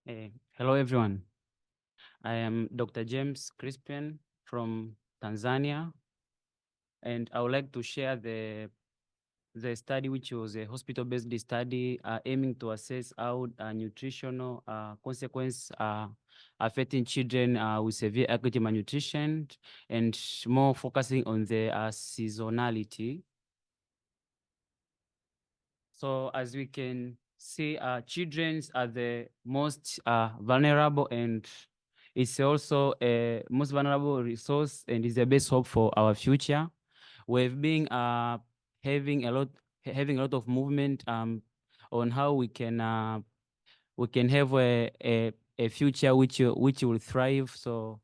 Hello, everyone. I am Dr. James Chrispin from Tanzania, and I would like to share the study, which was a hospital-based study aiming to assess how nutritional consequences affecting children with severe acute malnutrition, and more focusing on the seasonality. So as we can see, children are the most vulnerable, and it's also a most vulnerable resource and is the best hope for our future. We've been having a lot of movement on how we can have a future which will thrive. So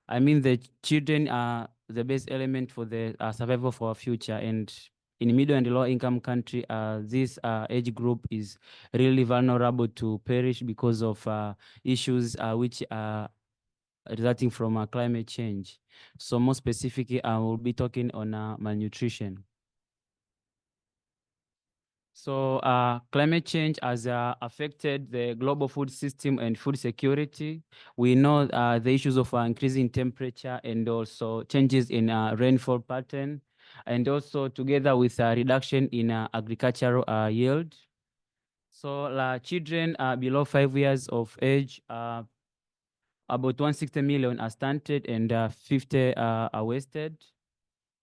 I mean, the children are the best element for the survival for our future. And in middle and low income country, this age group is really vulnerable to perish because of issues which are resulting from climate change. So more specifically, I will be talking on malnutrition. So climate change has affected the global food system and food security. We know the issues of increasing temperature and also changes in rainfall pattern, and also together with a reduction in agricultural yield. So children below 5 years of age, about 160 million are stunted and 50 are wasted.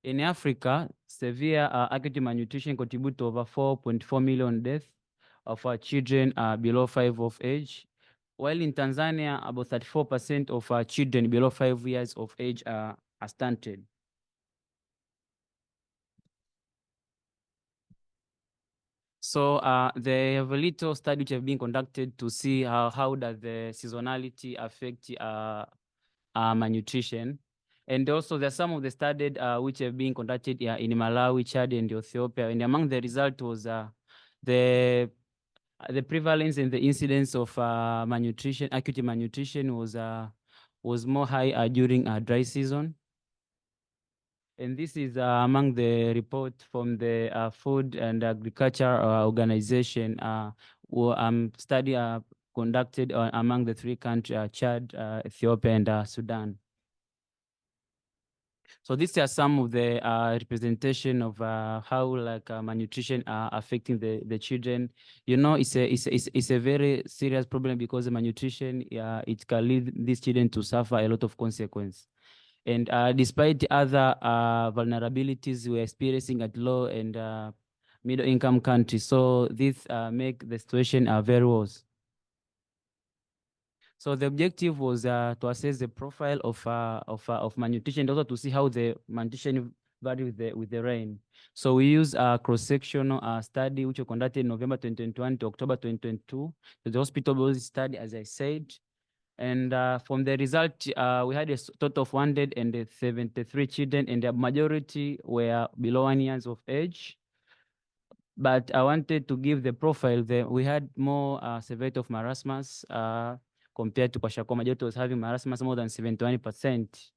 In Africa, severe acute malnutrition contribute to over 4.4 million deaths of our children below 5 of age, while in Tanzania, about 34% of our children below 5 years of age are stunted. So they have a little study which have been conducted to see how does the seasonality affect malnutrition. And also there are some of the studies which have been conducted in Malawi, Chad, and Ethiopia. And among the result was the prevalence and the incidence of malnutrition, acute malnutrition was more high during dry season. And this is among the report from the Food and Agriculture Organization study conducted among the three countries, Chad, Ethiopia, and Sudan. So these are some of the representation of how malnutrition are affecting the children. You know, it's a very serious problem because malnutrition it can lead these children to suffer a lot of consequence. And despite the other vulnerabilities we're experiencing at low and middle income countries, so this make the situation very worse. So the objective was to assess the profile of malnutrition, and also to see how the malnutrition vary with the rain. So we use a cross-sectional study which was conducted in November 2021 to October 2022. The hospital-based study, as I said. And from the result, we had a total of 173 children, and the majority were below 1 years of age. But I wanted to give the profile. We had more severity of marasmus compared to Kwashiorkor. Majority was having marasmus more than 71%.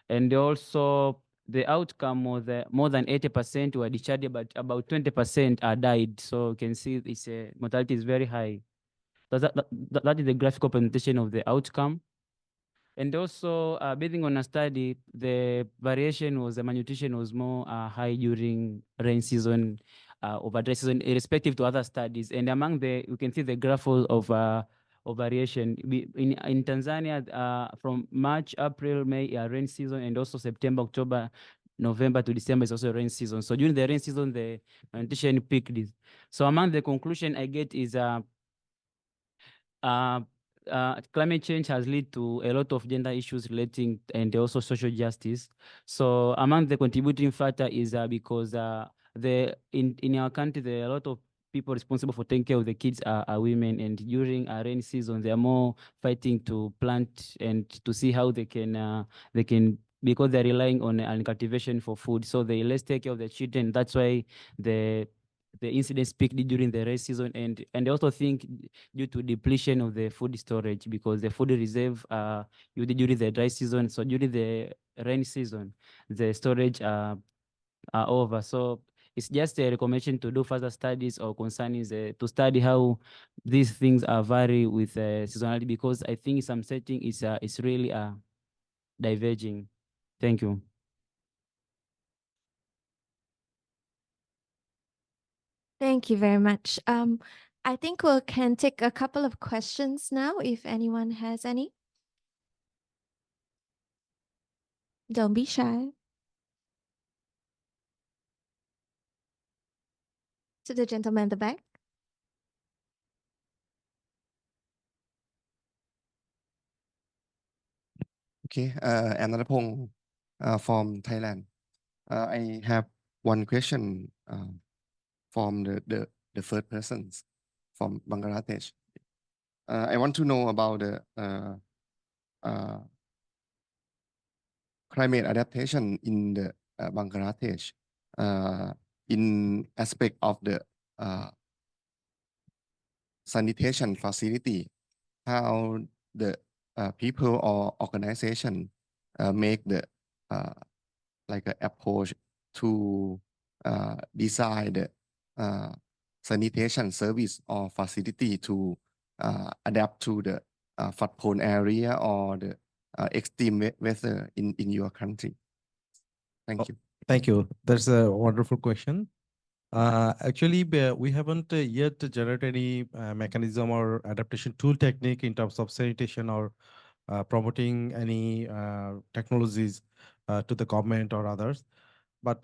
And also the outcome was more than 80% were discharged, but about 20% died. So you can see mortality is very high. That is the graphical presentation of the outcome. And also, basing on a study, the variation was the malnutrition was more high during rain season, over dry season, irrespective to other studies. And among you can see the graph of variation. In Tanzania, from March, April, May, rain season, and also September, October, November to December is also rain season. So during the rain season, the malnutrition peaked. So among the conclusion I get is climate change has led to a lot of gender issues relating and also social justice. So among the contributing factor is because in our country there are a lot of people responsible for taking care of the kids are women, and during a rainy season they are more fighting to plant and to see how they can because they're relying on cultivation for food, so they less take care of the children. That's why the incidents peaked during the rainy season, and I also think due to depletion of the food storage, because the food reserve during the dry season. So during the rainy season, the storage are over. So it's just a recommendation to do further studies or concern is to study how these things are vary with seasonality, because I think some setting is really diverging. Thank you. Thank you very much. I think we can take a couple of questions now, if anyone has any. Don't be shy. To the gentleman at the back. Okay, Anarapong from Thailand. I have one question from the first persons from Bangladesh. I want to know about the climate adaptation in the Bangladesh in aspect of the sanitation facility, how the people or organization make the like an approach to design the sanitation service or facility to adapt to the flood-prone area or the extreme weather in your country. Thank you. Thank you. That's a wonderful question. Actually, we haven't yet generated any mechanism or adaptation tool technique in terms of sanitation or promoting any technologies to the government or others. But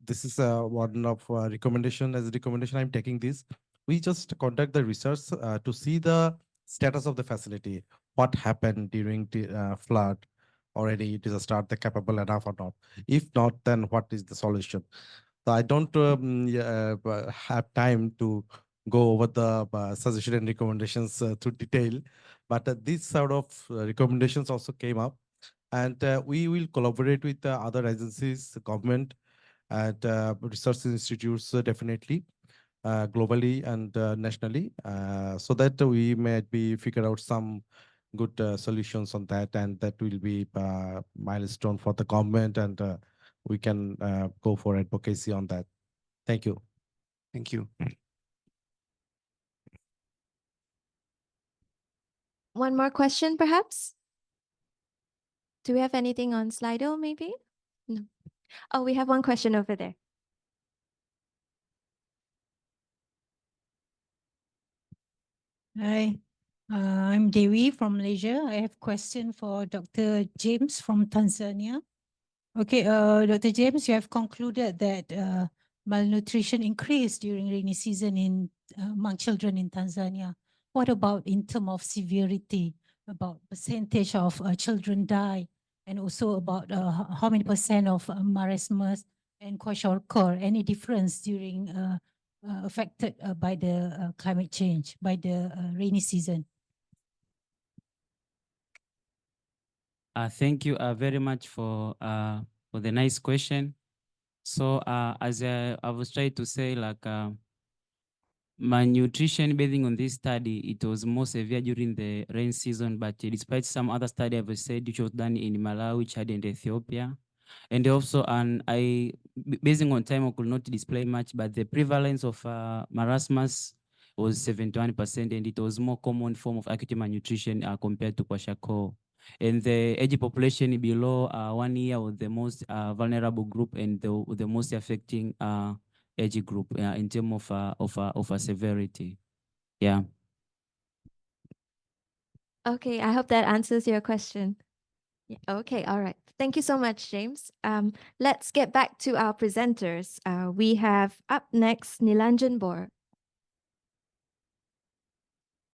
this is one of recommendation. As a recommendation, I'm taking this. We just conduct the research to see the status of the facility, what happened during the flood, already disaster, are they capable enough or not? If not, then what is the solution? So I don't have time to go over the suggestion and recommendations to detail, but these sort of recommendations also came up, and we will collaborate with other agencies, government, and research institutes definitely, globally and nationally, so that we might be figure out some good solutions on that, and that will be milestone for the government, and we can go for advocacy on that. Thank you. Thank you. One more question, perhaps? Do we have anything on Slido, maybe? No. Oh, we have one question over there. Hi, I'm Dewi from Malaysia. I have a question for Dr. James from Tanzania. Okay, Dr. James, you have concluded that malnutrition increased during rainy season in among children in Tanzania. What about in terms of severity, about percentage of children die, and also about how many percent of marasmus and kwashiorkor, any difference during affected by the climate change, by the rainy season? Thank you very much for the nice question. So as I was trying to say, like malnutrition, basing on this study, it was more severe during the rain season, but despite some other study I've said, which was done in Malawi, Chad, and Ethiopia. And also, basing on time, I could not display much, but the prevalence of marasmus was 71%, and it was more common form of acute malnutrition compared to kwashiorkor. And the age population below 1 year was the most vulnerable group and the most affecting age group in terms of severity. Yeah. Okay, I hope that answers your question. Yeah, okay, all right. Thank you so much, James. Let's get back to our presenters. We have up next Nilanjan Bor.